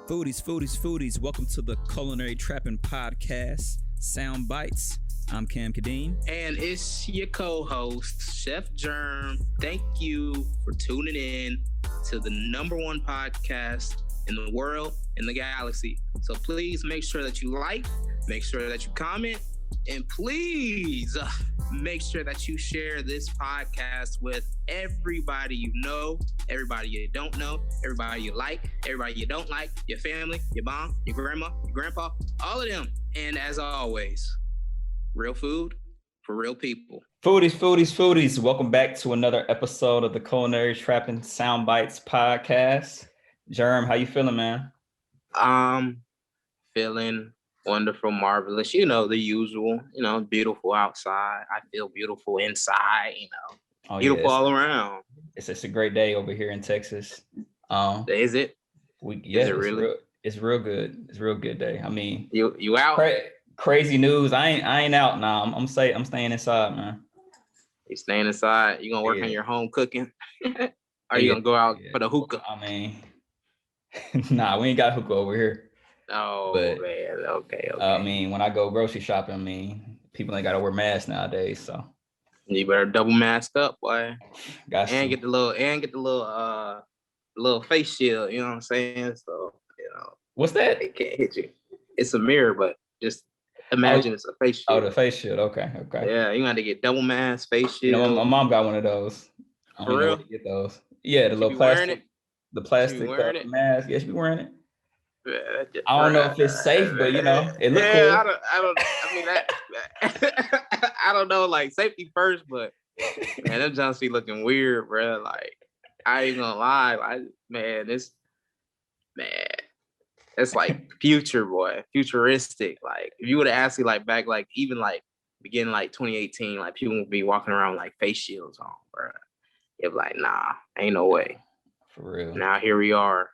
Foodies, welcome to the Culinary Trapping Podcast, Sound Bites. I'm Cam Kadeem. And it's your co-host, Chef Germ. Thank you for tuning in to the number one podcast in the world, in the galaxy. So please make sure that you like, make sure that you comment, and please make sure that you share this podcast with everybody you know, everybody you don't know, everybody you like, everybody you don't like, your family, your mom, your grandma, your grandpa, all of them. And as always, real food for real people. Foodies, welcome back to another episode of the Culinary Trapping Sound Bites Podcast. Germ, how you feeling, man? Feeling wonderful, marvelous, the usual, beautiful outside. I feel beautiful inside, beautiful all around. It's a great day over here in Texas. Is it? Is it really? It's real good. It's a real good day. I mean, you out? Crazy news. I ain't out now. I'm staying inside, man. You staying inside? You gonna work on your home cooking? Or you gonna go out for the hookah? I mean, nah, we ain't got hookah over here. Oh, but, man, okay. I mean, when I go grocery shopping, people ain't gotta wear masks nowadays, so you better double mask up, boy. Get the little face shield. You know what I'm saying? So what's that? It can't hit you. It's a mirror, but just imagine it's a face shield. Oh, the face shield. Okay. Yeah, you got to get double mask, face shield. My mom got one of those. For real? Get those. Yeah, the little plastic. The plastic mask. Yeah, she be wearing it. I don't know if it's safe, but it look cool. I don't know, like safety first, but man, them Johns be looking weird, bro. Like, I ain't gonna lie, it's like futuristic. Like, if you would have asked me back, beginning 2018, people would be walking around with face shields on, bro. You're like, nah, ain't no way. For real. Now here we are.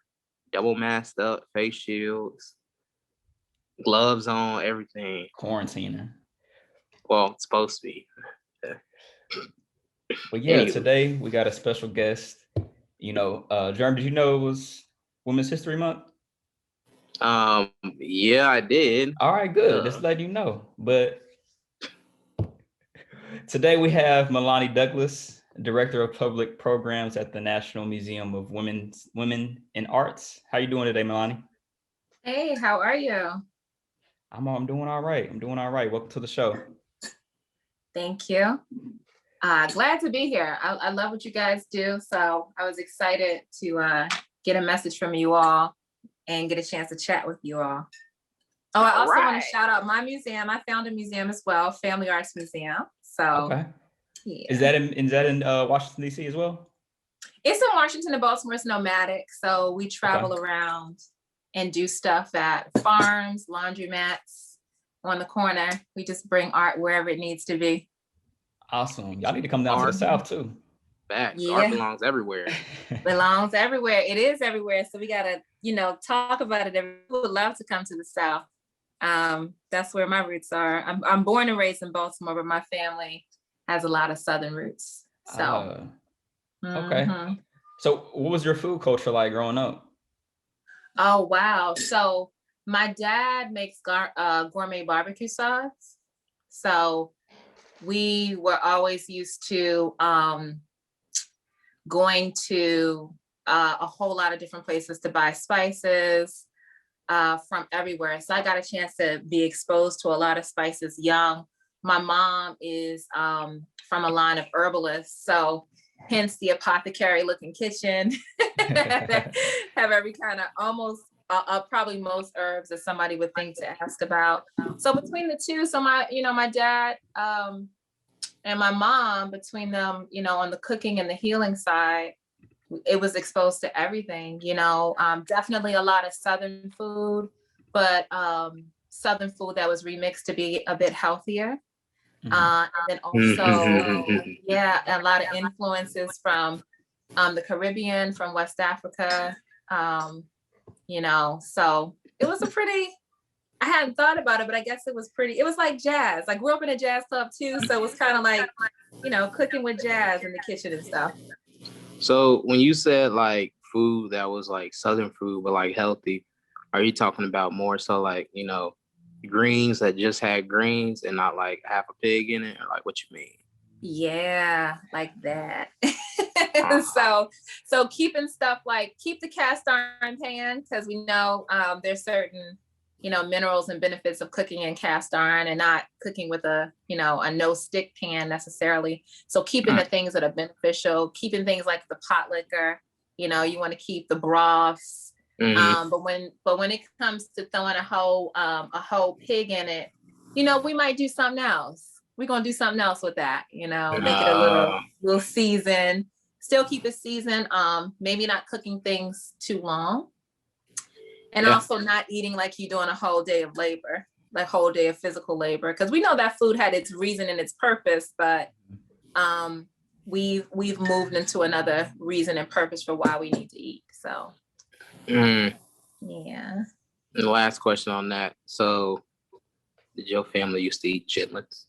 Double masked up, face shields, gloves on, everything. Quarantining. Well, it's supposed to be. But yeah, today we got a special guest. Germ, did you know it was Women's History Month? Yeah, I did. All right, good. Just letting you know. But today we have Melani Douglass, Director of Public Programs at the National Museum of Women in Arts. How you doing today, Melani? Hey, how are you? I'm doing all right. Welcome to the show. Thank you. Glad to be here. I love what you guys do. So I was excited to get a message from you all and get a chance to chat with you all. Oh, I also want to shout out my museum. I found a museum as well, Family Arts Museum. So. Okay. Yeah. Is that in Washington, D.C. as well? It's in Washington and Baltimore. It's nomadic. So we travel around and do stuff at farms, laundromats, on the corner. We just bring art wherever it needs to be. Awesome. Y'all need to come down to the South too. Facts. Art belongs everywhere. Belongs everywhere. It is everywhere. So we got to, talk about it. We would love to come to the South. That's where my roots are. I'm born and raised in Baltimore, but my family has a lot of Southern roots. So, okay. So what was your food culture like growing up? Oh, wow. So my dad makes gourmet barbecue sauce. So we were always used to going to a whole lot of different places to buy spices from everywhere. So I got a chance to be exposed to a lot of spices young. My mom is from a line of herbalists, so hence the apothecary looking kitchen. Have every kind of probably most herbs that somebody would think to ask about. So between the two, my dad and my mom, between them, on the cooking and the healing side, it was exposed to everything. Definitely a lot of Southern food, but Southern food that was remixed to be a bit healthier. And then also, a lot of influences from the Caribbean, from West Africa, so it was I hadn't thought about it, but I guess it was like jazz. I grew up in a jazz club too. So it was kind of like, cooking with jazz in the kitchen and stuff. So when you said food that was Southern food, but healthy, Are you talking about more so like, greens that just had greens and not like half a pig in it? Or like what you mean? Yeah, like that. Uh-huh. So keeping stuff like keep the cast iron pan because we know there's certain minerals and benefits of cooking in cast iron and not cooking with a no stick pan necessarily. So keeping the things that are beneficial, keeping things like the pot liquor, you want to keep the broths. Mhm. But when it comes to throwing a whole pig in it, we might do something else. We're gonna do something else with that, make it a little seasoned, still keep it seasoned, maybe not cooking things too long. And Yeah. also not eating like you're doing a whole day of labor, like whole day of physical labor. Because we know that food had its reason and its purpose, but we've moved into another reason and purpose for why we need to eat. So Mm. yeah. And the last question on that. So did your family used to eat chitlins?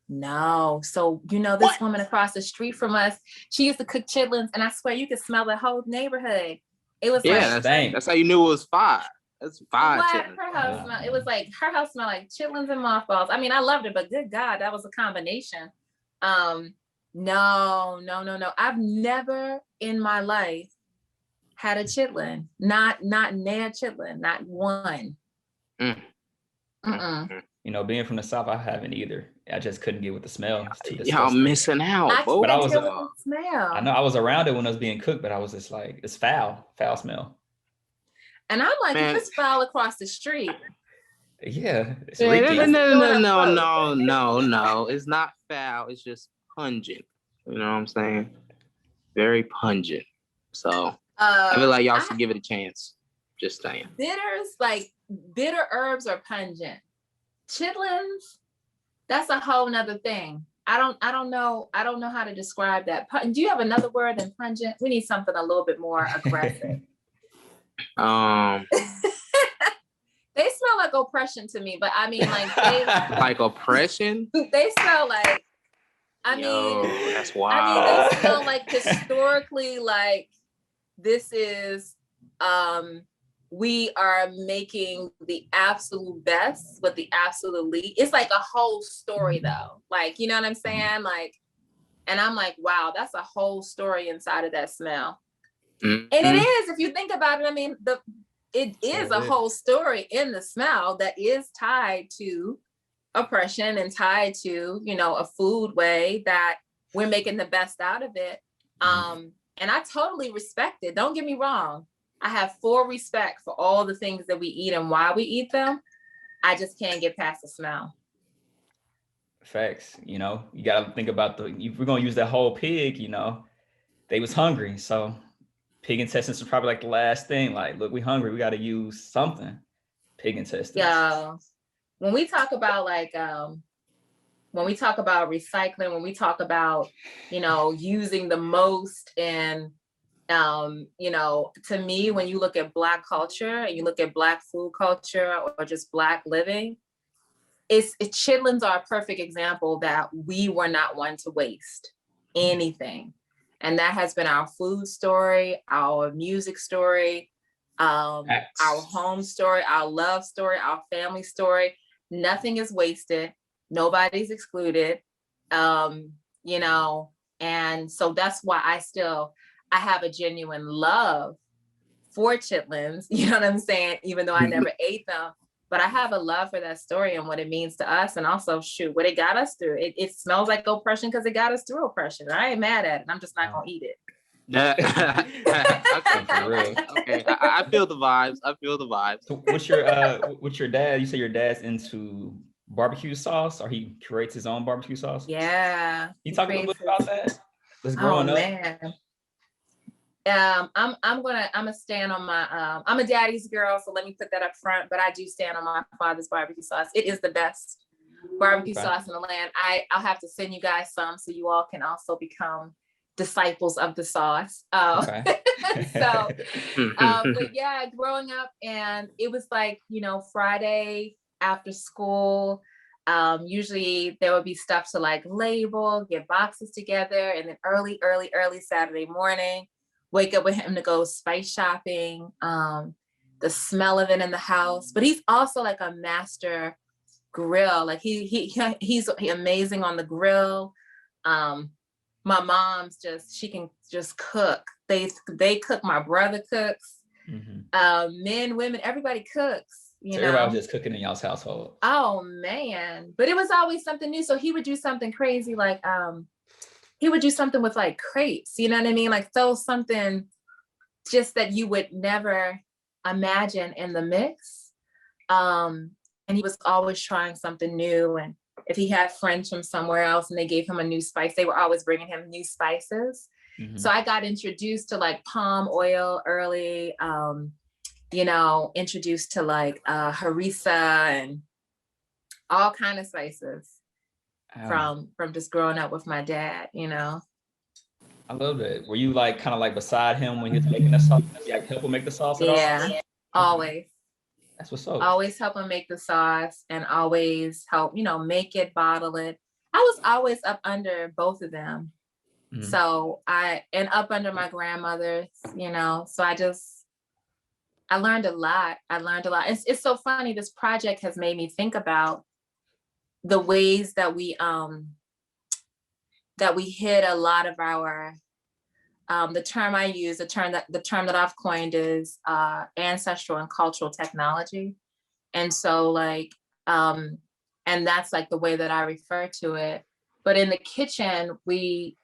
No. So, this woman across the street from us, she used to cook chitlins, and I swear you could smell the whole neighborhood. It was that's how you knew it was fire. That's fire chitlins. Her house smelled. It was like her house smelled like chitlins and mothballs. I mean, I loved it, but good God, that was a combination. No. I've never in my life had a chitlin. Not near chitlin, not one. Being from the South, I haven't either. I just couldn't get with the smell. It's too Y'all disgusting. missing out. I But I can't was, deal with the smell. I know I was around it when it was being cooked, but I was just like, it's foul smell. And I'm like, if it's foul across the street. Yeah, it's No. It's not foul. It's just pungent. You know what I'm saying? Very pungent. So I feel like y'all should give it a chance. Just saying. Bitters, like bitter herbs are pungent. Chitlins, that's a whole nother thing. I don't know how to describe that. Do you have another word than pungent? We need something a little bit more aggressive. They smell like oppression to me, but I mean, like they like oppression. They smell like. That's wild. I mean, they smell like historically, like this is. We are making the absolute best with the absolute least. It's like a whole story, though. Like, you know what I'm saying? Like, and I'm like, wow, that's a whole story inside of that smell. Mm-hmm. And it is, if you think about it. I mean, it is a whole story in the smell that is tied to oppression and tied to, a food way that we're making the best out of it. And I totally respect it. Don't get me wrong. I have full respect for all the things that we eat and why we eat them. I just can't get past the smell. Facts. You got to think about if we're going to use that whole pig, they was hungry. So pig intestines are probably like the last thing. Like, look, we hungry. We got to use something. Pig intestines. Yeah. When we talk about when we talk about recycling, when we talk about, using the most and, to me, when you look at Black culture and you look at Black food culture or just Black living, chitlins are a perfect example that we were not one to waste anything. And that has been our food story, our music story, our home story, our love story, our family story. Nothing is wasted. Nobody's excluded. And so that's why I have a genuine love for chitlins, you know what I'm saying? Even though I never ate them, but I have a love for that story and what it means to us. And also, what it got us through. It smells like oppression because it got us through oppression. I ain't mad at it. I'm just not going to eat it. Okay, for real. Okay, I feel the vibes. So what's your dad? You say your dad's into barbecue sauce, or he creates his own barbecue sauce? Yeah. Can you talk a little bit about that? Just growing up. Man. I'm gonna stand on my I'm a daddy's girl, so let me put that up front, but I do stand on my father's barbecue sauce. It is the best barbecue sauce in the land. I'll have to send you guys some so you all can also become disciples of the sauce. But yeah, growing up, and it was like, Friday after school, usually there would be stuff to like label, get boxes together, and then early Saturday morning, wake up with him to go spice shopping. The the smell of it in the house. But he's also like a master grill. Like he's amazing on the grill. My mom's she can just cook. They cook. My brother cooks. Men, women, everybody cooks. You know, everybody was just cooking in y'all's household. Oh man, but it was always something new. So he would do something crazy, like he would do something with like crepes. You know what I mean? Like throw something just that you would never imagine in the mix. And he was always trying something new. And if he had friends from somewhere else and they gave him a new spice, they were always bringing him new spices. So I got introduced to like palm oil early, you know, introduced to like harissa and all kind of spices from just growing up with my dad, you know. I love it. Were you like kind of like beside him when he was making the sauce? You like help him make the sauce at all? Yeah, always. That's what's up. Always help him make the sauce and always help, you know, make it, bottle it. I was always up under both of them. So up under my grandmothers, you know, so I learned a lot. It's so funny. This project has made me think about the ways that we hid a lot of our, the term I use, the term that I've coined is ancestral and cultural technology. And so like, and that's like the way that I refer to it. But in the kitchen, we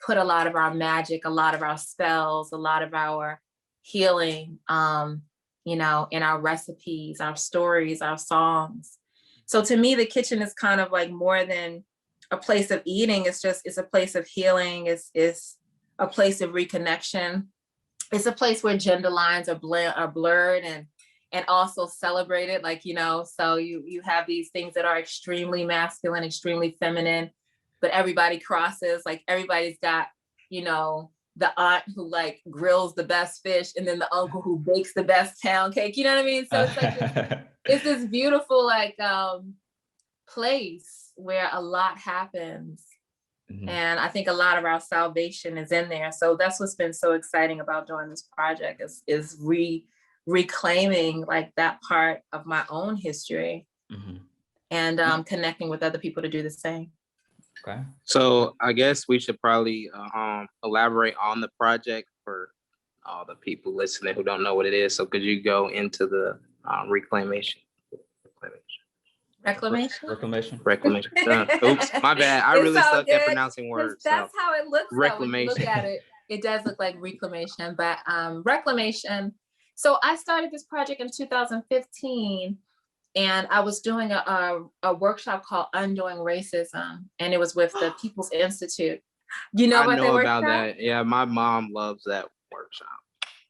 put a lot of our magic, a lot of our spells, a lot of our healing, you know, in our recipes, our stories, our songs. So to me, the kitchen is kind of like more than a place of eating. It's a place of healing. It's a place of reconnection. It's a place where gender lines are blurred and also celebrated. Like, you know, so you have these things that are extremely masculine, extremely feminine, but everybody crosses. Like everybody's got, you know, the aunt who like grills the best fish, and then the uncle who bakes the best pound cake. You know what I mean? So it's like it's this beautiful like place where a lot happens. And I think a lot of our salvation is in there. So that's what's been so exciting about doing this project is reclaiming like that part of my own history and connecting with other people to do the same. Okay. So I guess we should probably elaborate on the project for all the people listening who don't know what it is. So could you go into the Reclamation? Reclamation. Oops, my bad. I really suck at pronouncing words. That's how it looks. Reclamation. When you look at it, it does look like reclamation, but Reclamation. So I started this project in 2015. And I was doing a workshop called Undoing Racism, and it was with the People's Institute. You know about the workshop? That. Yeah, my mom loves that workshop.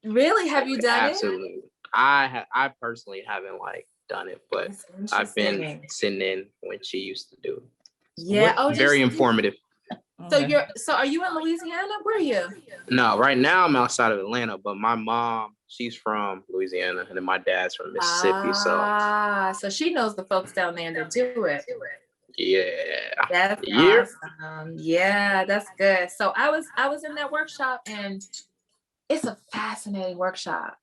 Really? Have you done Absolutely. I personally haven't like done it, but I've been sitting in when she used to do it. Yeah. Very informative. So are you in Louisiana? Where are you? No, right now I'm outside of Atlanta, but my mom, she's from Louisiana, and then my dad's from Mississippi. So she knows the folks down there that do it. Yeah. That's awesome. Yeah, that's good. So I was in that workshop, and it's a fascinating workshop,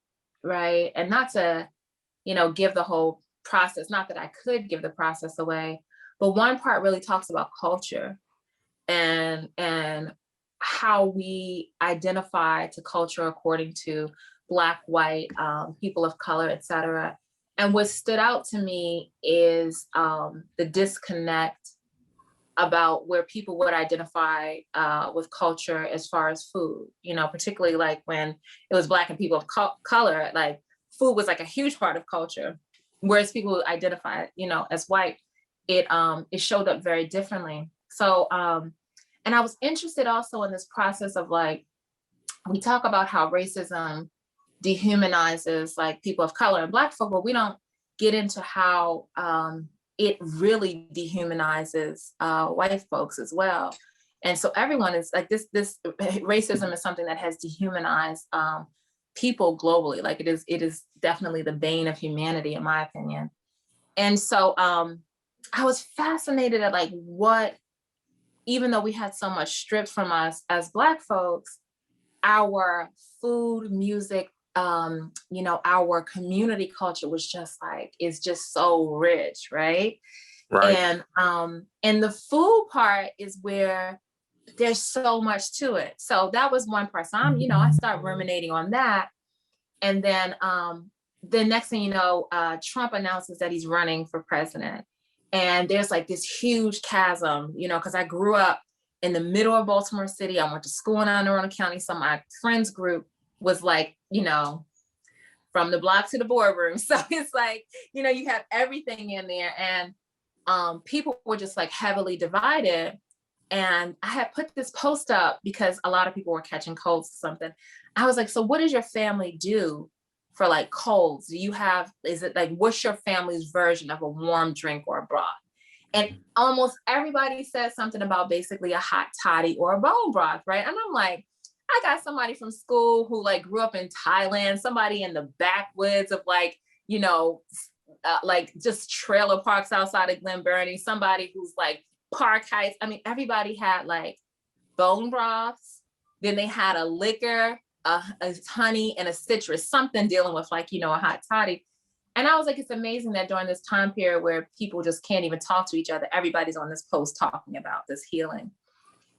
right? And not to, you know, give the whole process, not that I could give the process away, but one part really talks about culture and how we identify to culture according to Black, white, people of color, et cetera. And what stood out to me is the disconnect about where people would identify with culture as far as food, you know, particularly like when it was Black and people of color, like food was like a huge part of culture, whereas people who identify, you know, as white, it showed up very differently. So, and I was interested also in this process of like, we talk about how racism dehumanizes like people of color and Black folk, but we don't get into how it really dehumanizes white folks as well. And so everyone is like this racism is something that has dehumanized people globally. Like it is definitely the bane of humanity, in my opinion. And so I was fascinated at like what, even though we had so much stripped from us as Black folks, our food, music, our community culture was just like, is just so rich, right? Right. And the food part is where there's so much to it. So that was one part. So I start ruminating on that. And then the next thing you know, Trump announces that he's running for president. And there's like this huge chasm, because I grew up in the middle of Baltimore City. I went to school in Anne Arundel County. So my friends group was like, from the block to the boardroom. So it's like, you have everything in there. And people were just like heavily divided. And I had put this post up because a lot of people were catching colds or something. I was like, so what does your family do for like colds? Is it like, what's your family's version of a warm drink or a broth? And almost everybody said something about basically a hot toddy or a bone broth, right? And I'm like, I got somebody from school who like grew up in Thailand, somebody in the backwoods of like, like just trailer parks outside of Glen Burnie, somebody who's like Park Heights. I mean, everybody had like bone broths. Then they had a liquor, a honey, and a citrus, something dealing with like, a hot toddy. And I was like, it's amazing that during this time period where people just can't even talk to each other, everybody's on this post talking about this healing.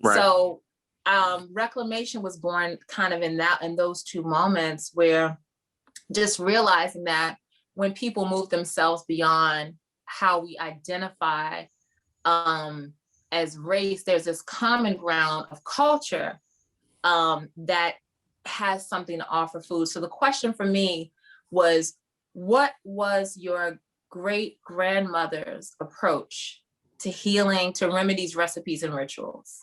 Right. So Reclamation was born kind of in those two moments where just realizing that when people move themselves beyond how we identify as race, there's this common ground of culture that has something to offer food. So the question for me was, what was your great grandmother's approach to healing, to remedies, recipes, and rituals?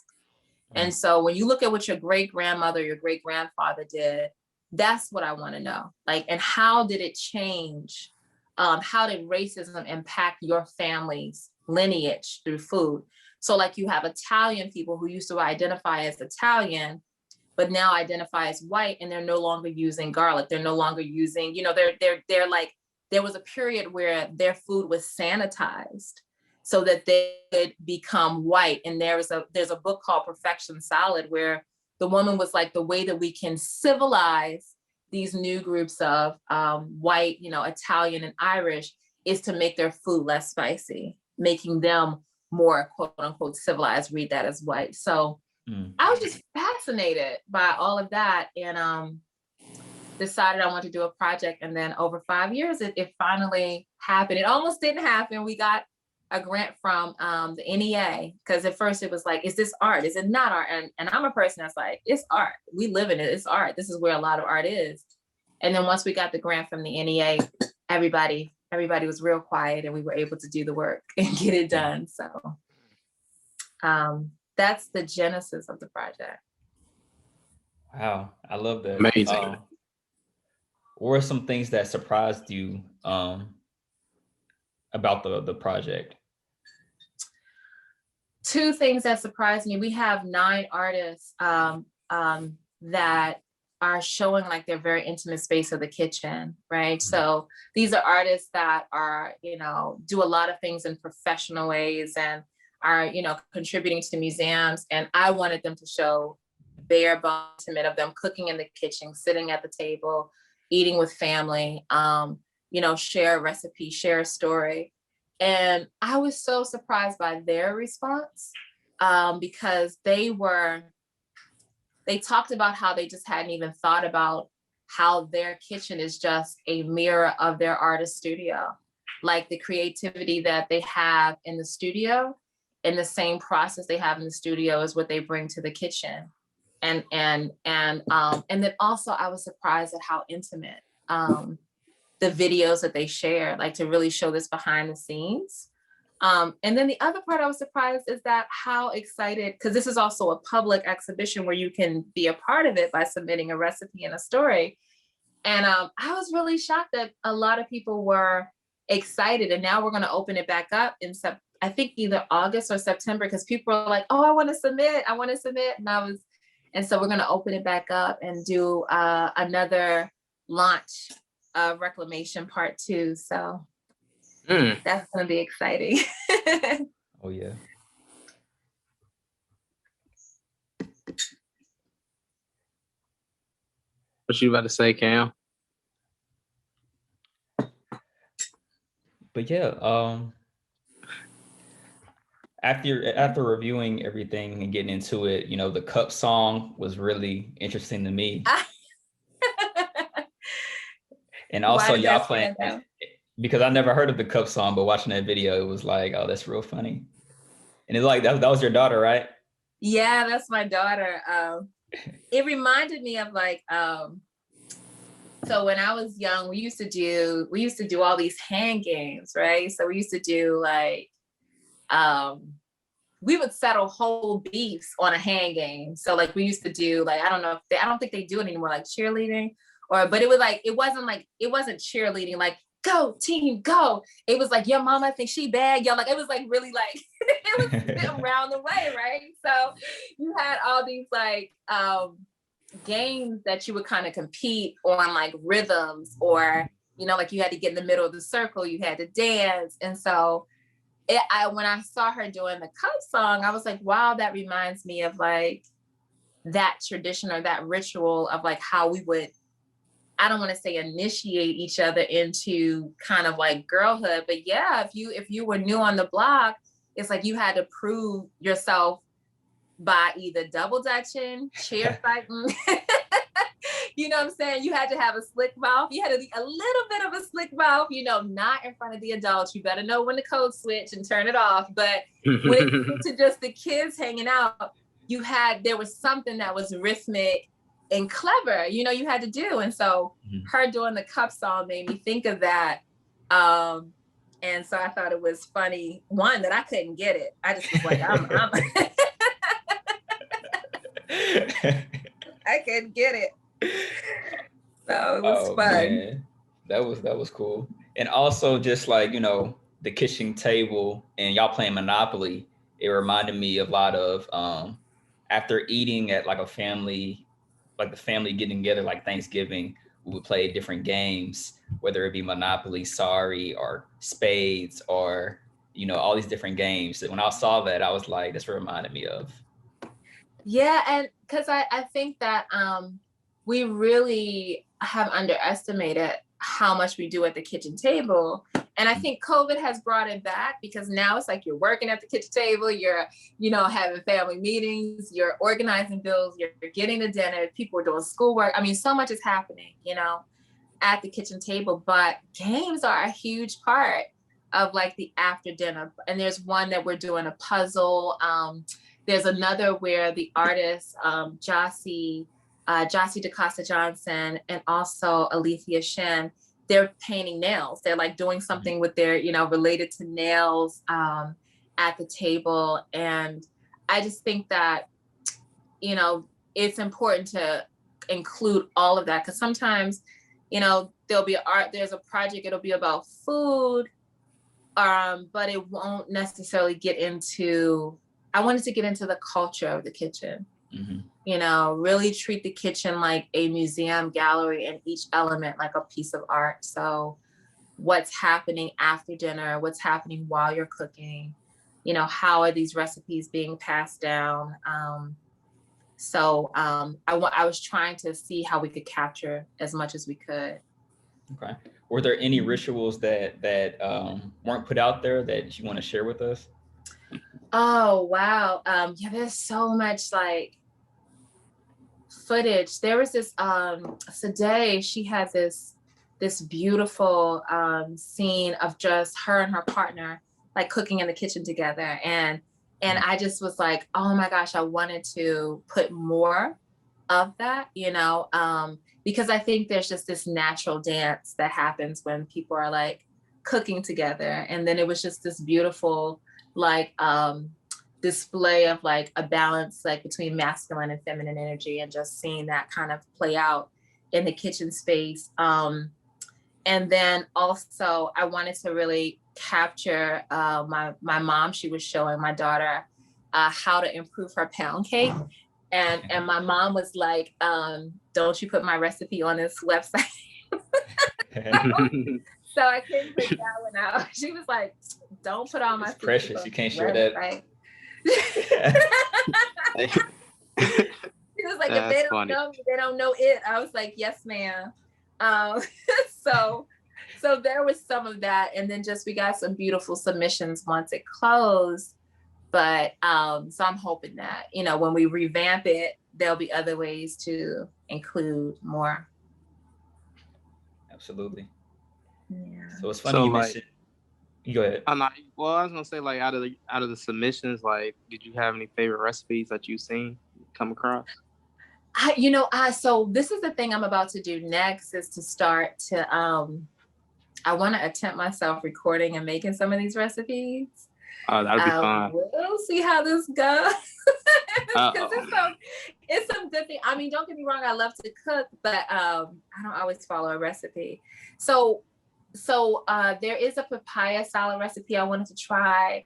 And so when you look at what your great grandmother, your great grandfather did, that's what I want to know. Like, and how did it change? How did racism impact your family's lineage through food? So like you have Italian people who used to identify as Italian, but now identify as white, and they're no longer using garlic. They're no longer using, they're like, there was a period where their food was sanitized so that they could become white. And there's a book called Perfection Salad, where the woman was like, the way that we can civilize these new groups of white, Italian and Irish is to make their food less spicy, making them more quote unquote civilized, read that as white. So I was just fascinated by all of that, and decided I wanted to do a project. And then over 5 years, it finally happened. It almost didn't happen. We got a grant from the NEA, because at first it was like, is this art? Is it not art? And I'm a person that's like, it's art. We live in it. It's art. This is where a lot of art is. And then once we got the grant from the NEA, everybody was real quiet, and we were able to do the work and get it done. So that's the genesis of the project. Wow, I love that. Amazing. What were some things that surprised you about the project? Two things that surprised me. We have 9 artists that are showing like their very intimate space of the kitchen, right? So these are artists that are, do a lot of things in professional ways and are, contributing to museums. And I wanted them to show bare bones intimate of them cooking in the kitchen, sitting at the table, eating with family, share a recipe, share a story. And I was so surprised by their response because they talked about how they just hadn't even thought about how their kitchen is just a mirror of their artist studio. Like the creativity that they have in the studio and the same process they have in the studio is what they bring to the kitchen. And then also I was surprised at how intimate the videos that they share, like to really show this behind the scenes. And then the other part I was surprised is that how excited, because this is also a public exhibition where you can be a part of it by submitting a recipe and a story. And I was really shocked that a lot of people were excited. And now we're going to open it back up in I think either August or September, because people are like, oh, I want to submit. And so we're going to open it back up and do another launch of Reclamation Part 2. So that's going to be exciting. Oh, yeah. What you about to say, Cam? but yeah, after reviewing everything and getting into it, you know, the cup song was really interesting to me. And Why also did y'all that playing, stand out? because I never heard of the cup song, but watching that video, it was like, oh, that's real funny. And it's like that was your daughter, right? Yeah, that's my daughter. It reminded me of like, so when I was young, we used to do all these hand games, right? So we used to do like, we would settle whole beefs on a hand game. So like we used to do like, I don't think they do it anymore, like cheerleading, but it wasn't cheerleading, like go team, go. It was like, your mama think she bad, yo. Like it was like really like, it was around the way, right? So you had all these like, games that you would kind of compete on like rhythms, or, you know, like you had to get in the middle of the circle, you had to dance. And so when I saw her doing the cup song, I was like, wow, that reminds me of like that tradition or that ritual of like how we would, I don't want to say initiate each other into kind of like girlhood, but yeah, if you were new on the block, it's like you had to prove yourself by either double dutching, cheer fighting. You know what I'm saying? You had to have a slick mouth. You had to be a little bit of a slick mouth, you know, not in front of the adults. You better know when to code switch and turn it off. But when it came to just the kids hanging out, there was something that was rhythmic and clever, you know, you had to do. And so her doing the cup song made me think of that. And so I thought it was funny, one, that I couldn't get it. I just was like, I'm I couldn't get it. So it was fun. Man. That was cool. And also just like, you know, the kitchen table and y'all playing Monopoly, it reminded me a lot of after eating at like a family, like the family getting together, like Thanksgiving, we would play different games, whether it be Monopoly, Sorry, or Spades, or, you know, all these different games. When I saw that, I was like, this reminded me of. Yeah, and because I think that we really have underestimated how much we do at the kitchen table. And I think COVID has brought it back, because now it's like you're working at the kitchen table, you're, you know, having family meetings, you're organizing bills, you're getting the dinner, people are doing schoolwork. I mean, so much is happening, you know, at the kitchen table, but games are a huge part of like the after dinner. And there's one that we're doing a puzzle. There's another where the artist, Jossie DaCosta Johnson, and also Alethea Shen, they're painting nails. They're like doing something with their, you know, related to nails at the table. And I just think that, you know, it's important to include all of that, because sometimes, you know, there's a project, it'll be about food, but it won't necessarily get into, I wanted to get into the culture of the kitchen. You know, really treat the kitchen like a museum gallery, and each element like a piece of art. So what's happening after dinner, what's happening while you're cooking, you know, how are these recipes being passed down? I was trying to see how we could capture as much as we could. Okay. Were there any rituals that weren't put out there that you want to share with us? Oh, wow. Yeah, there's so much like footage. There was this Sade, she had this beautiful scene of just her and her partner like cooking in the kitchen together, and I just was like, oh my gosh, I wanted to put more of that, you know, because I think there's just this natural dance that happens when people are like cooking together. And then it was just this beautiful like display of like a balance like between masculine and feminine energy, and just seeing that kind of play out in the kitchen space. And then also I wanted to really capture my mom. She was showing my daughter how to improve her pound cake. And my mom was like, don't you put my recipe on this website. So I couldn't put that one out. She was like, don't put all my precious. You can't share that. Right. She was like, if they don't know me, they don't know it. I was like, yes, ma'am. So So there was some of that. And then just we got some beautiful submissions once it closed. But so I'm hoping that, you know, when we revamp it, there'll be other ways to include more. Absolutely. Yeah. So it's funny So you like, mentioned. You go ahead. I'm not. Well, I was gonna say like out of the submissions, like, did you have any favorite recipes that you've seen come across? So this is the thing I'm about to do next is to start to I want to attempt myself recording and making some of these recipes. Oh, that'd be fun. We'll see how this goes. Because Uh-oh. it's some good thing. I mean, don't get me wrong, I love to cook, but I don't always follow a recipe. So there is a papaya salad recipe I wanted to try.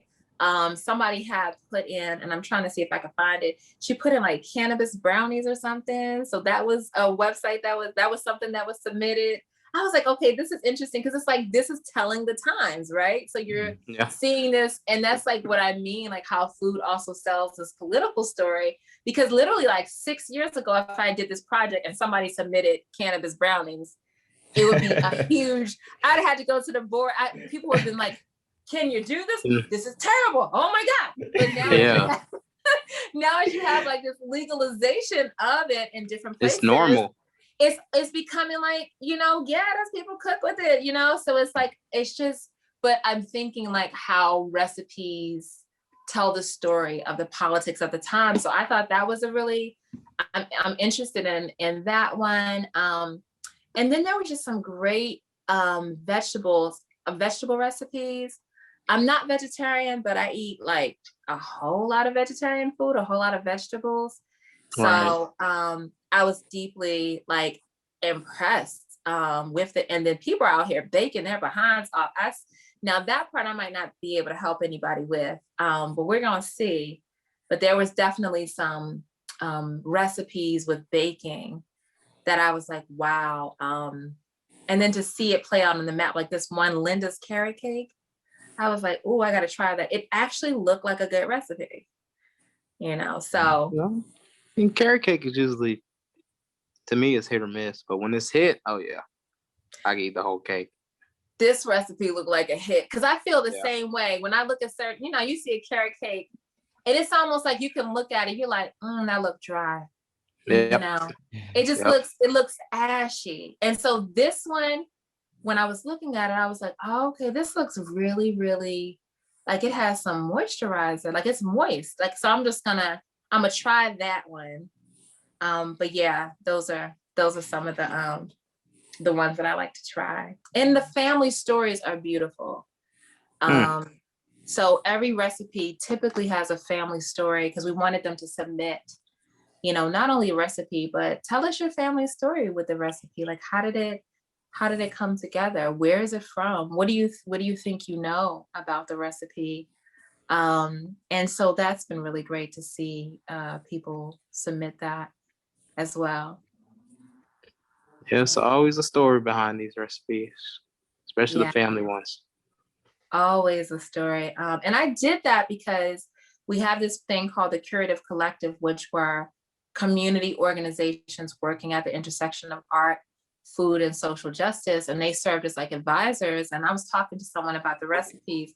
Somebody had put in, and I'm trying to see if I can find it. She put in like cannabis brownies or something. So that was a website that was something that was submitted. I was like, okay, this is interesting because it's like this is telling the times, right? So you're Yeah. seeing this, and that's like what I mean, like how food also sells this political story. Because literally, like 6 years ago, if I did this project and somebody submitted cannabis brownies, it would be a huge. I'd have had to go to the board. People would have been like, "Can you do this? This is terrible! Oh my god!" But now, now as you have like this legalization of it in different places, it's normal. It's becoming like, you know, yeah, there's people cook with it, you know. So it's like it's just. But I'm thinking like how recipes tell the story of the politics of the time. So I thought that was a really. I'm interested in that one. And then there were just some great vegetable recipes. I'm not vegetarian, but I eat like a whole lot of vegetarian food, a whole lot of vegetables. So I was deeply like impressed with it. And then people are out here baking their behinds off. Now that part I might not be able to help anybody with, but we're gonna see. But there was definitely some recipes with baking that I was like, wow. And then to see it play out on the map, like this one Linda's carrot cake, I was like, oh, I got to try that. It actually looked like a good recipe, you know? So, I mean, carrot cake is usually, to me, it's hit or miss. But when it's hit, oh yeah, I can eat the whole cake. this recipe looked like a hit because I feel the same way. When I look at certain, you know, you see a carrot cake and it's almost like you can look at it, you're like, that looked dry. Yep. You know, it just looks ashy. And so this one, when I was looking at it, I was like, oh, okay, this looks really, really like it has some moisturizer, like it's moist. Like, so I'm gonna try that one. But yeah, those are some of the ones that I like to try. And the family stories are beautiful. So every recipe typically has a family story because we wanted them to submit, you know, not only a recipe, but tell us your family story with the recipe. Like, how did it come together? Where is it from? What do you think you know about the recipe? And so that's been really great to see people submit that as well. Yeah, so always a story behind these recipes, especially the family ones. Always a story. And I did that because we have this thing called the Curative Collective, which were community organizations working at the intersection of art, food, and social justice. And they served as like advisors. And I was talking to someone about the recipes.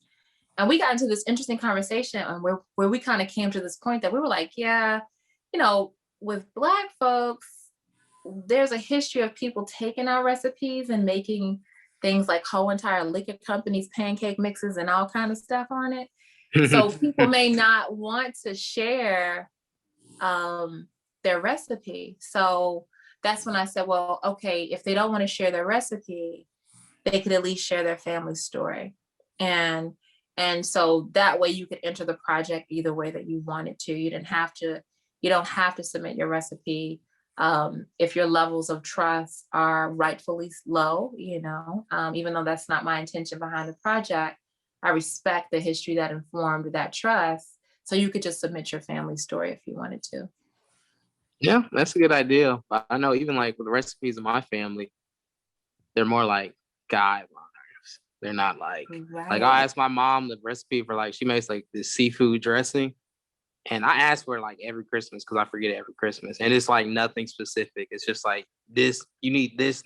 And we got into this interesting conversation and where we kind of came to this point that we were like, yeah, you know, with Black folks, there's a history of people taking our recipes and making things like whole entire liquor companies, pancake mixes, and all kind of stuff on it. So people may not want to share their recipe. So that's when I said, well, okay, if they don't want to share their recipe, they could at least share their family story. And so that way you could enter the project either way that you wanted to. You don't have to submit your recipe. If your levels of trust are rightfully low, you know, even though that's not my intention behind the project, I respect the history that informed that trust. So you could just submit your family story if you wanted to. Yeah, that's a good idea. But I know even like with the recipes of my family, they're more like guidelines. They're not like I'll ask my mom the recipe for like she makes like this seafood dressing. And I ask for it like every Christmas because I forget it every Christmas. And it's like nothing specific. It's just like this, you need this,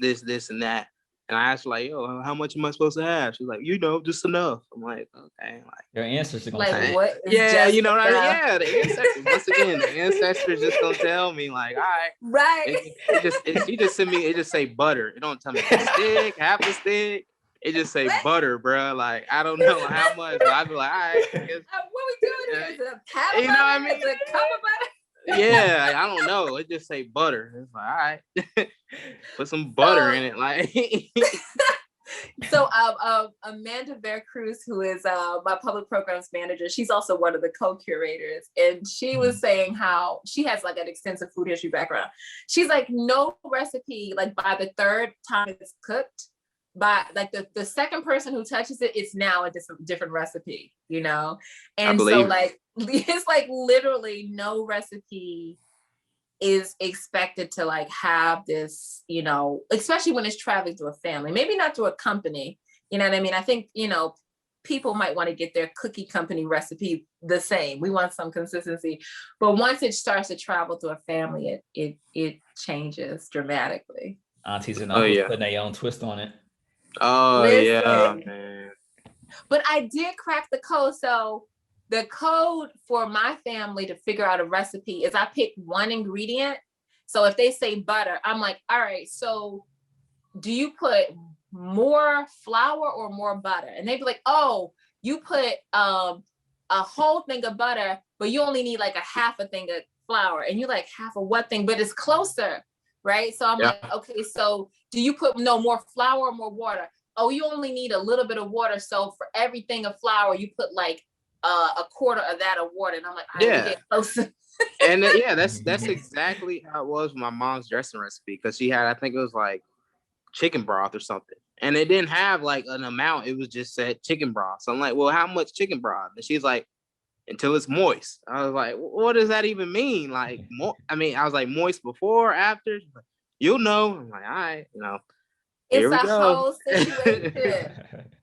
and that. And I asked her, like, yo, how much am I supposed to have? She's like, just enough. I'm like, okay. Like, Your ancestors are gonna Like, say, what is yeah, just you know what I mean? enough? Yeah, the ancestors. Once again, the ancestors just gonna tell me, like, all right. Right. She just sent me, it just say butter. It don't tell me a stick, half a stick. It just say butter, bro. Like, I don't know how much, but I'd be like, all right. What we doing here? Is it a pat of You know what I butter? mean? Is it a cup of butter? Yeah, I don't know. It just say butter. It's like, all right. Put some butter in it. Like, so Amanda Vercruz, who is my public programs manager, she's also one of the co-curators, and she was saying how she has like an extensive food history background. She's like, no recipe, like by the third time it's cooked, by like the second person who touches it, it's now a different recipe, you know? And so like, it's like literally no recipe is expected to like have this, you know, especially when it's traveling through a family, maybe not through a company, you know what I mean? I think, you know, people might want to get their cookie company recipe the same. We want some consistency, but once it starts to travel through a family, it changes dramatically. Aunties and uncles putting their own twist on it. Oh, yeah, man. But I did crack the code. So the code for my family to figure out a recipe is I pick one ingredient. So if they say butter, I'm like, all right, so do you put more flour or more butter? And they'd be like, oh, you put a whole thing of butter, but you only need like a half a thing of flour. And you're like, half of what thing? But it's closer, right? So I'm like, okay, so do you put more flour or more water? Oh, you only need a little bit of water. So for everything of flour, you put like a quarter of that of water. And I'm like, I get closer. And that's exactly how it was with my mom's dressing recipe, because she had, I think it was like chicken broth or something, and it didn't have like an amount. It was just said chicken broth. So I'm like, well, how much chicken broth? And she's like, until it's moist. I was like, what does that even mean? Like, I was like, moist before or after? Like, you'll know. I'm like, all right, you know. It's a whole situation.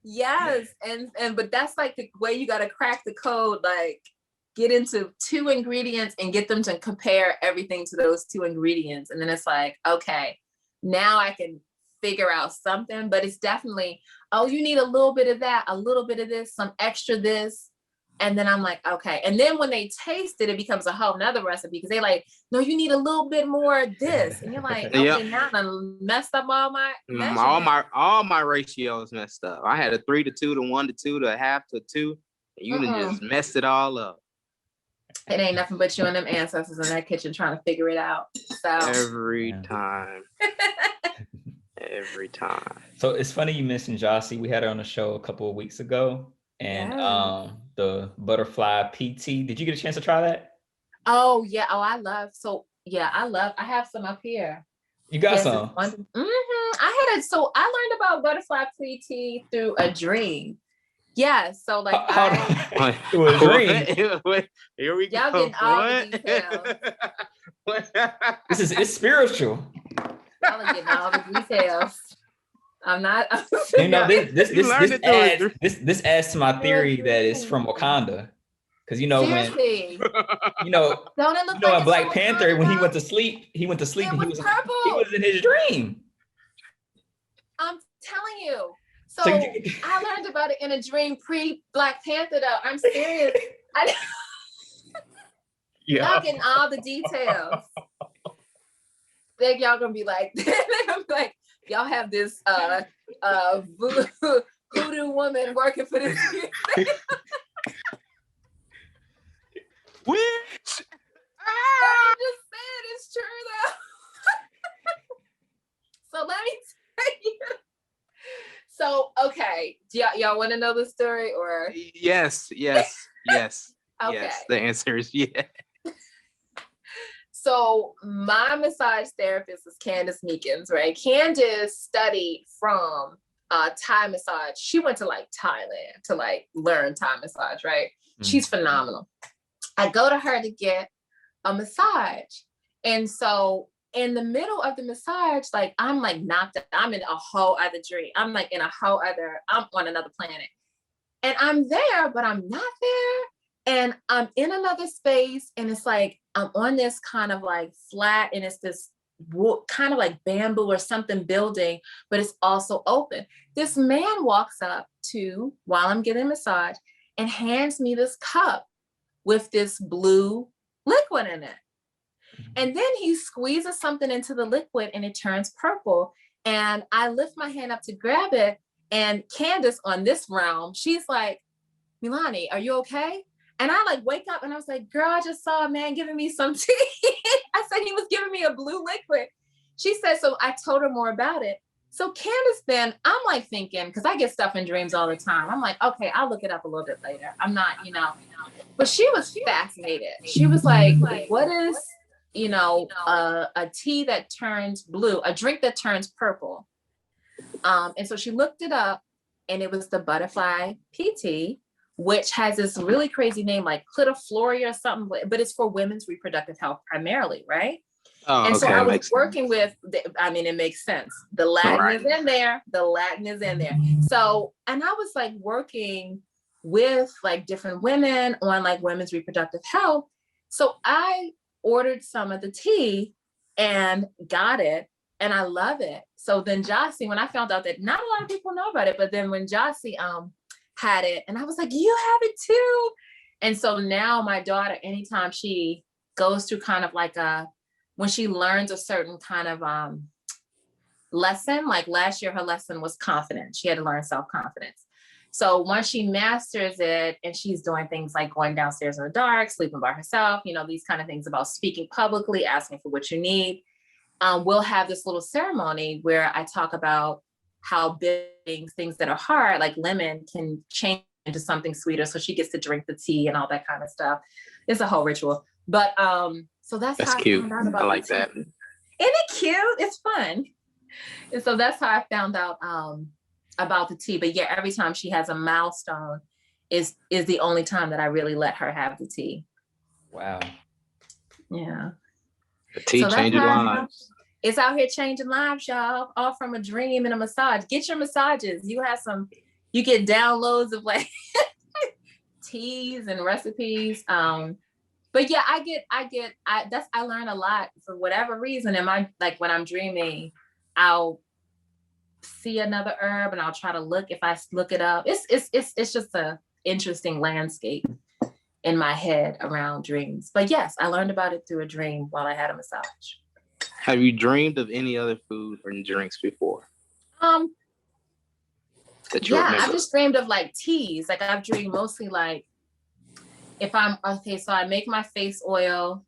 Yes. And but that's like the way you got to crack the code, like get into two ingredients and get them to compare everything to those two ingredients. And then it's like, okay, now I can figure out something, but it's definitely, oh, you need a little bit of that, a little bit of this, some extra this. And then I'm like, okay. And then when they taste it, it becomes a whole nother recipe, because they like, no, you need a little bit more of this. And you're like, okay, now I messed up all my ratios messed up. I had a 3-2 to 1-2 to 1/2 to 2. And you done just messed it all up. It ain't nothing but you and them ancestors in that kitchen trying to figure it out. So every time. Every time. So it's funny you mentioned Jossie. We had her on the show a couple of weeks ago. And the butterfly PT. Did you get a chance to try that? Oh yeah. Oh, I have some up here. You got some? I learned about butterfly PT through a dream. Yeah. So like it was a dream. Here we y'all go. Getting all the details. It's spiritual. Y'all are getting all the details. I'm not. You know, this adds to my theory that it's from Wakanda, because you know seriously. When in Black Panther when he went to sleep and he was in his dream. I'm telling you. So I learned about it in a dream pre-Black Panther though. I'm serious. Y'all getting all the details. Then y'all gonna be like, y'all have this voodoo woman working for this. Witch! I'm just saying it's true though. So let me tell you. So okay, do y'all want to know the story or? Yes. Okay. Yes. The answer is yes. So my massage therapist is Candace Meekins, right? Candace studied from Thai massage. She went to like Thailand to like learn Thai massage, right? She's phenomenal. I go to her to get a massage. And so in the middle of the massage, like I'm like I'm in a whole other dream. I'm like in I'm on another planet. And I'm there, but I'm not there. And I'm in another space, and it's like I'm on this kind of like flat, and it's this kind of like bamboo or something building, but it's also open. This man walks up to, while I'm getting a massage, and hands me this cup with this blue liquid in it. And then he squeezes something into the liquid and it turns purple. And I lift my hand up to grab it. And Candace on this realm, she's like, Melani, are you okay? And I like wake up and I was like, girl, I just saw a man giving me some tea. I said he was giving me a blue liquid. She said, so I told her more about it. So Candace, then I'm like thinking, because I get stuff in dreams all the time. I'm like, okay, I'll look it up a little bit later. I'm not, but she was fascinated. She was like, what is, a tea that turns blue, a drink that turns purple? And so she looked it up and it was the butterfly PT, which has this really crazy name like clitifloria or something, but it's for women's reproductive health primarily, right? Oh, and okay, so I was makes working with, it makes sense. The Latin is in there. The Latin is in there. So, and I was like working with like different women on like women's reproductive health. So I ordered some of the tea and got it. And I love it. So then Jossie, when I found out that not a lot of people know about it, but then when Jossie had it, and I was like, you have it too. And so now my daughter, anytime she goes through kind of like when she learns a certain kind of lesson, like last year, her lesson was confidence. She had to learn self-confidence. So once she masters it and she's doing things like going downstairs in the dark, sleeping by herself, these kind of things about speaking publicly, asking for what you need, we'll have this little ceremony where I talk about how big things that are hard, like lemon, can change into something sweeter. So she gets to drink the tea and all that kind of stuff. It's a whole ritual. But so that's how cute. I found out about I like the tea. that. Isn't it cute? It's fun. And so that's how I found out about the tea. But yeah, every time she has a milestone is the only time that I really let her have the tea. Wow. Yeah. The tea changes lives. It's out here changing lives, y'all, all from a dream and a massage. Get your massages. You get downloads of like teas and recipes. But yeah, I learn a lot for whatever reason. When I'm dreaming, I'll see another herb and I'll try to look, if I look it up. It's just a interesting landscape in my head around dreams. But yes, I learned about it through a dream while I had a massage. Have you dreamed of any other food or drinks before? That you remember? I've just dreamed of like teas. Like I've dreamed mostly like if I'm okay, so I make my face oil.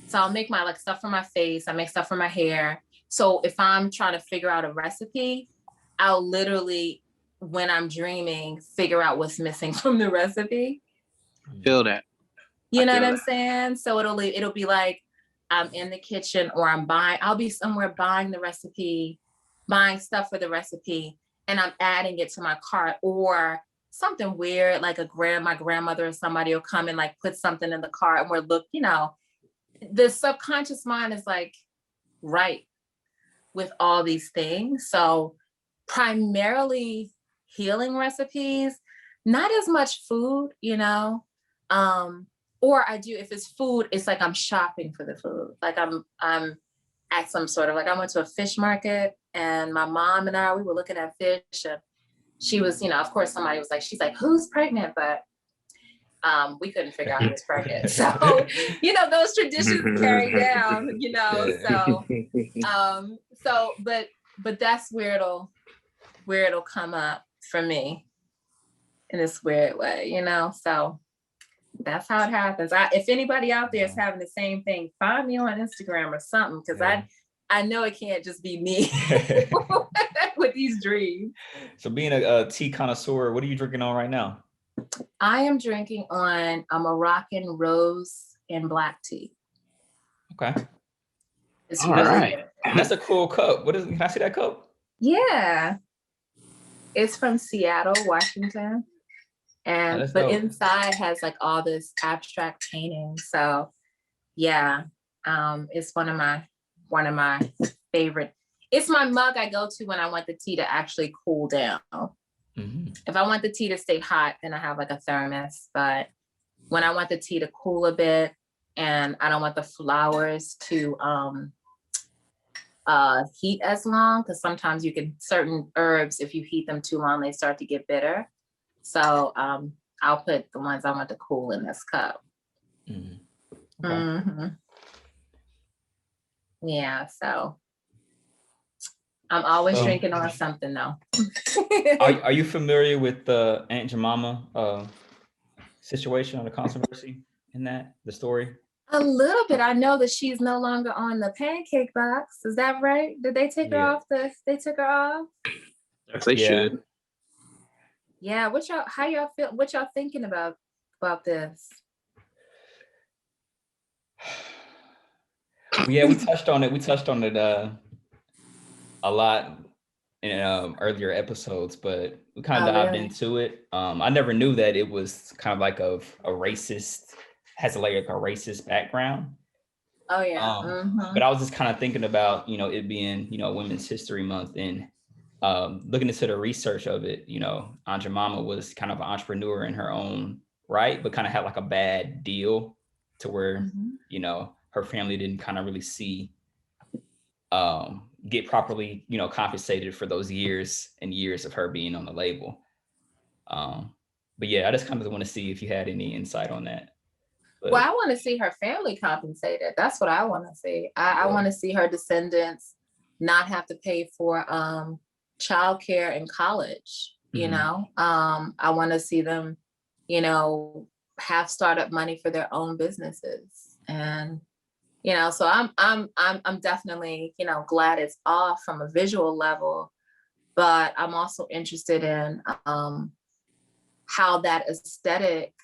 So I'll make my like stuff for my face. I make stuff for my hair. So if I'm trying to figure out a recipe, I'll literally, when I'm dreaming, figure out what's missing from the recipe. Feel that. You know what I'm saying? So it'll be like I'm in the kitchen or I'll be somewhere buying the recipe, buying stuff for the recipe, and I'm adding it to my cart, or something weird, like my grandmother or somebody will come and like put something in the cart and the subconscious mind is like, right, with all these things. So primarily healing recipes, not as much food, or I do, if it's food, it's like I'm shopping for the food. Like I'm at some sort of, like I went to a fish market and my mom and we were looking at fish and she was, of course somebody was like, she's like, who's pregnant? But we couldn't figure out who was pregnant. So, those traditions carry down, but that's where it'll come up for me in this weird way, so that's how it happens. If anybody out there is having the same thing, find me on Instagram or something, because I know it can't just be me with these dreams. So being a tea connoisseur, what are you drinking on right now? I am drinking on a Moroccan rose and black tea. Okay. It's all really right. good. That's a cool cup. Can I see that cup? Yeah. It's from Seattle, Washington. But dope. Inside has like all this abstract painting. So yeah, it's one of my favorite. It's my mug I go to when I want the tea to actually cool down. Mm-hmm. If I want the tea to stay hot, then I have like a thermos. But when I want the tea to cool a bit and I don't want the flowers to heat as long, because sometimes certain herbs, if you heat them too long, they start to get bitter. So I'll put the ones I want to cool in this cup. Okay. Mm-hmm. Yeah, so I'm always drinking on something though. Are you familiar with the Aunt Jemima situation or the controversy in the story? A little bit. I know that she's no longer on the pancake box. Is that right? Did they take her off they took her off? Yes, they should. Yeah, how y'all feel? What y'all thinking about this? Yeah, we touched on it. We touched on it a lot in earlier episodes, but we kind of dived into it. I never knew that it was kind of like a racist, has a racist background. Oh yeah. But I was just kind of thinking about, it being, Women's History Month, and looking into the research of it. Aunt Jemima was kind of an entrepreneur in her own right, but kind of had like a bad deal to where, her family didn't kind of really see get properly, compensated for those years and years of her being on the label. But yeah, I just kind of want to see if you had any insight on that. But, well, I want to see her family compensated. That's what I want to see. I want to see her descendants not have to pay for childcare in college. I want to see them, have startup money for their own businesses. And so I'm definitely, glad it's off from a visual level, but I'm also interested in how that aesthetic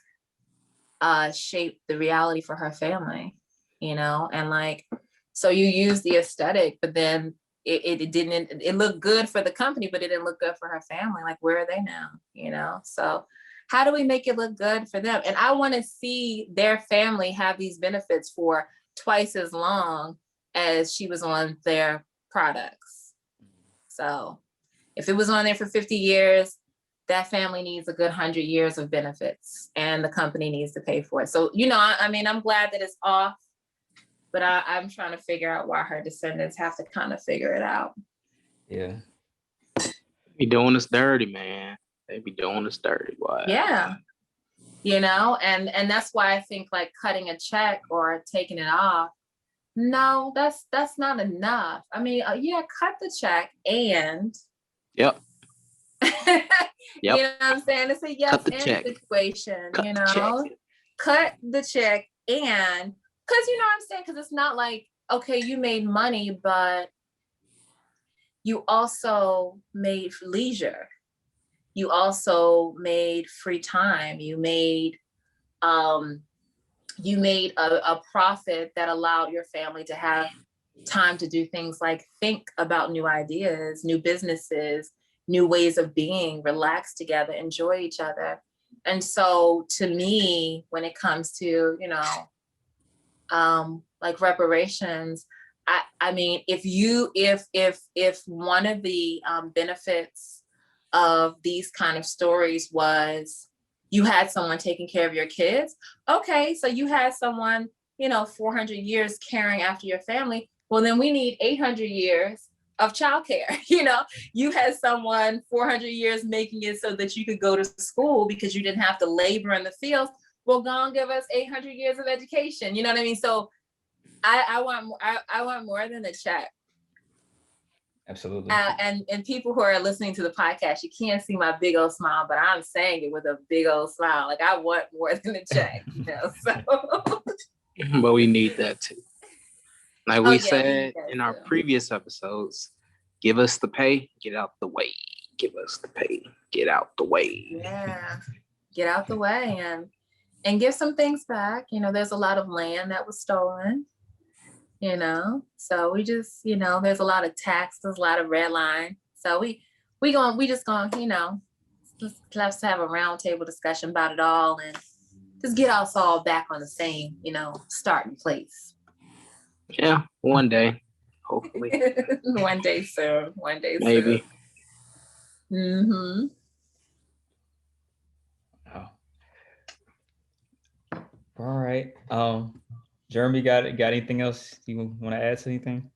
shaped the reality for her family, and like, so you use the aesthetic, but then it looked good for the company, but it didn't look good for her family. Like, where are they now? So how do we make it look good for them? And I want to see their family have these benefits for twice as long as she was on their products. So if it was on there for 50 years, that family needs a good 100 years of benefits, and the company needs to pay for it. So, I'm glad that it's off, but I'm trying to figure out why her descendants have to kind of figure it out. Yeah. Be doing us dirty, man. They be doing us dirty. Wow. Yeah. And that's why I think like cutting a check or taking it off, no, that's not enough. I mean, cut the check and yep. Yep. You know what I'm saying? It's a yes and situation, cut the check, and because you know what I'm saying, because it's not like, okay, you made money, but you also made leisure. You also made free time. You made a profit that allowed your family to have time to do things like think about new ideas, new businesses, new ways of being, relax together, enjoy each other. And so to me, when it comes to, like reparations, I mean, if one of the benefits of these kind of stories was you had someone taking care of your kids, okay, so you had someone, 400 years caring after your family, well, then we need 800 years of childcare. You had someone 400 years making it so that you could go to school because you didn't have to labor in the fields. Well, go and give us 800 years of education. You know what I mean? So I want more than a check. Absolutely. And people who are listening to the podcast, you can't see my big old smile, but I'm saying it with a big old smile. Like, I want more than a check. So. But we need that too. Like we said in our previous episodes, give us the pay, get out the way. Give us the pay, get out the way. Yeah, get out the way and give some things back. There's a lot of land that was stolen, so we just, there's a lot of taxes, a lot of red line. So let's have a roundtable discussion about it all and just get us all back on the same, starting place. Yeah, one day, hopefully. One day soon. Maybe. Mm-hmm. Oh. All right. Jeremy, got anything else you want to add to anything?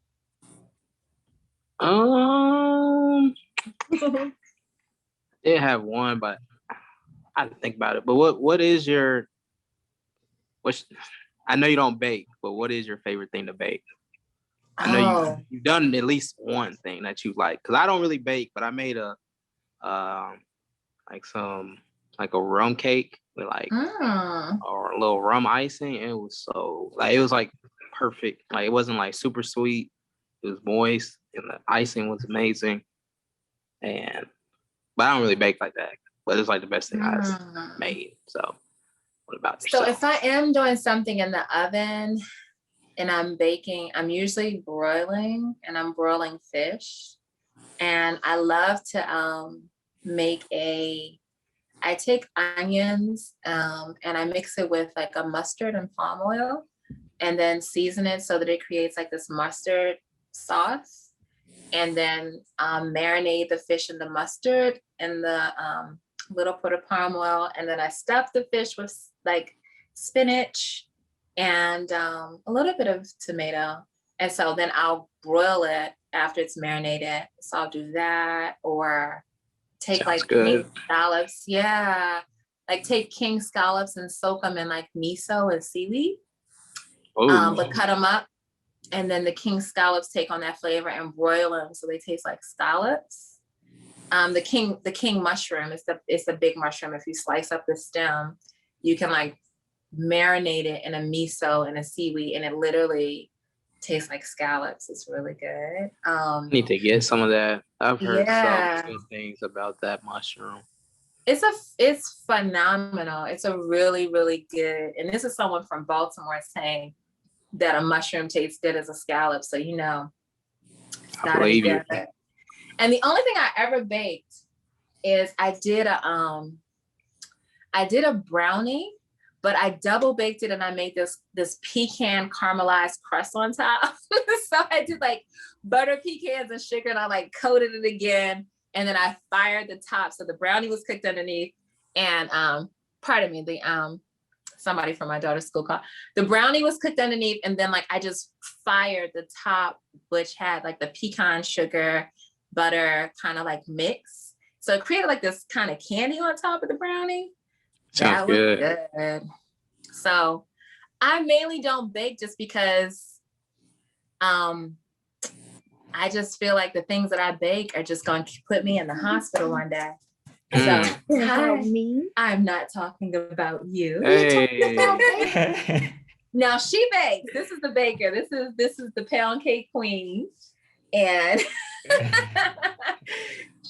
Did have one, but I had to think about it. But what is your I know you don't bake, but what is your favorite thing to bake? I know you've done at least one thing that you like. Cause I don't really bake, but I made a like a rum cake with like or a little rum icing. It was so it was like perfect. Like it wasn't like super sweet. It was moist and the icing was amazing. But I don't really bake like that. But it's like the best thing I've made. So what about yourself? So if I am doing something in the oven and I'm baking, I'm usually broiling, and I'm broiling fish. And I love to I take onions and I mix it with like a mustard and palm oil, and then season it so that it creates like this mustard sauce. And then marinate the fish in the mustard and the little pot of palm oil. And then I stuff the fish with like spinach and a little bit of tomato. And so then I'll broil it after it's marinated. So I'll do that, or take king scallops. Yeah. Like take king scallops and soak them in like miso and seaweed. But cut them up. And then the king scallops take on that flavor and broil them so they taste like scallops. The king mushroom is the big mushroom. If you slice up the stem, you can like marinate it in a miso and a seaweed, and it literally tastes like scallops. It's really good. I need to get some of that. I've heard some good things about that mushroom. It's phenomenal. It's a really, really good. And this is someone from Baltimore saying that a mushroom tastes good as a scallop. So I believe you. And the only thing I ever baked is I did a brownie, but I double baked it and I made this pecan caramelized crust on top. So I did like butter pecans and sugar, and I like coated it again, and then I fired the top. So the brownie was cooked underneath, and pardon me, somebody from my daughter's school called. The brownie was cooked underneath, and then like I just fired the top, which had like the pecan sugar, butter kind of like mix. So it created like this kind of candy on top of the brownie. Sounds good. So I mainly don't bake just because I just feel like the things that I bake are just going to put me in the hospital one day. So I'm not talking about you. Hey. Now she bakes. This is the baker. This is the pound cake queen, and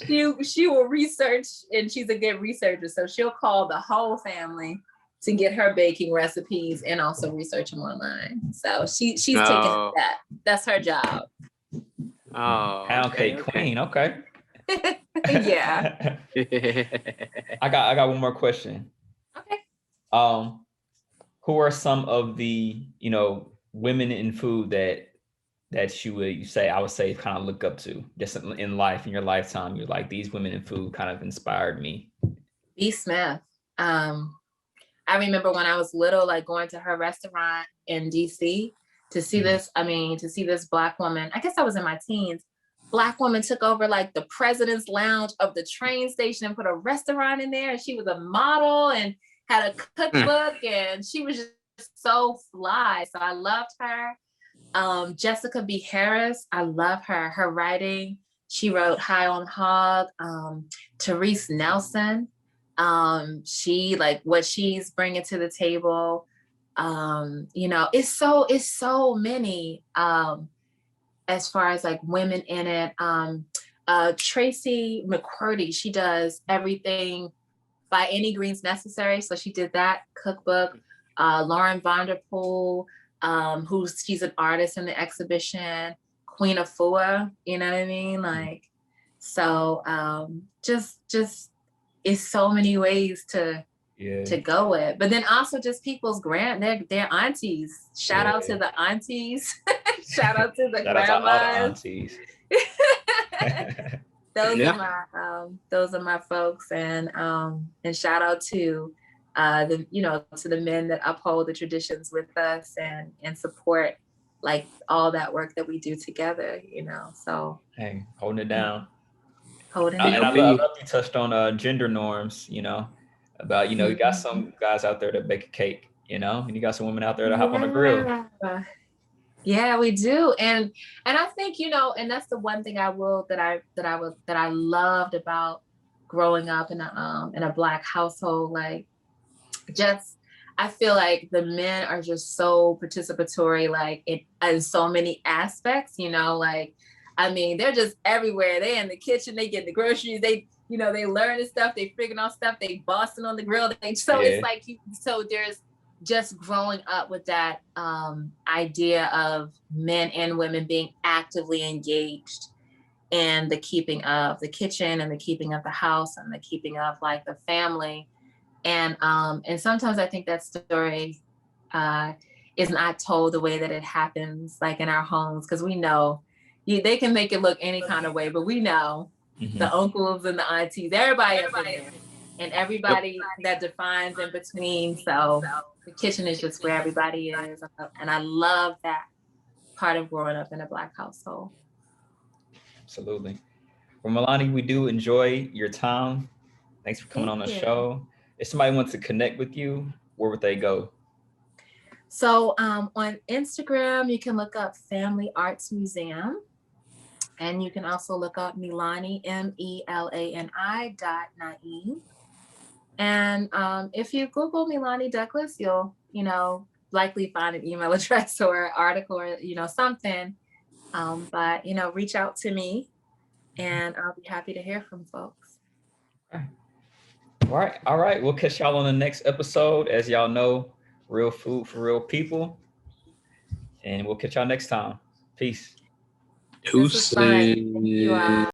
she will research, and she's a good researcher. So she'll call the whole family to get her baking recipes and also research them online. So she's taking that. That's her job. Oh, pound cake queen. Okay. Yeah. I got one more question. Okay. Who are some of the women in food that you say I would say kind of look up to just in life, in your lifetime? You're like, these women in food kind of inspired me. B. Smith. I remember when I was little, like going to her restaurant in DC to see this Black woman. I guess I was in my teens. Black woman took over like the president's lounge of the train station and put a restaurant in there. And she was a model and had a cookbook, and she was just so fly. So I loved her. Jessica B. Harris, I love her. Her writing, she wrote High on Hog. Therese Nelson, she like what she's bringing to the table. It's so many. As far as like women in it, Tracy McCurdy, she does everything by any greens necessary. So she did that cookbook. Lauren Vanderpool, she's an artist in the exhibition. Queen Afua, you know what I mean? Like, so just it's so many ways to go with. But then also just people's their aunties. Shout out to the aunties. Shout out to the grandmas. Out to all the aunties. Those are my folks, and shout out to to the men that uphold the traditions with us and support like all that work that we do together, you know. So Hey, holding it down. holding And it I down. love you touched on gender norms, you know, about, you know, you got some guys out there that bake a cake, you know, and you got some women out there that hop on the grill. Yeah, we do. And I think, you know, and that's the one thing that I loved about growing up in a Black household. Like, just I feel like the men are just so participatory, like in so many aspects, you know, like, I mean, they're just everywhere. They in the kitchen, they get the groceries, they, you know, they learning stuff, they figuring out stuff, they bossing on the grill. So Yeah. it's like, so there's just growing up with that idea of men and women being actively engaged in the keeping of the kitchen and the keeping of the house and the keeping of like the family. And sometimes I think that story is not told the way that it happens, like in our homes, because we know they can make it look any kind of way, but we know the uncles and the aunties, everybody up in there, and everybody that defines in between. So the kitchen is just where everybody is, and I love that part of growing up in a Black household. Absolutely. Well, Melani, we do enjoy your time. Thanks for coming on the show. If somebody wants to connect with you, where would they go? So on Instagram, you can look up Family Arts Museum. And you can also look up Melani, MELANI.Naeem. And if you Google Melani Douglass, you'll, you know, likely find an email address or an article or, you know, something. But, you know, reach out to me and I'll be happy to hear from folks. All right. We'll catch y'all on the next episode. As y'all know, real food for real people. And we'll catch y'all next time. Peace. Deuces. Thank you all.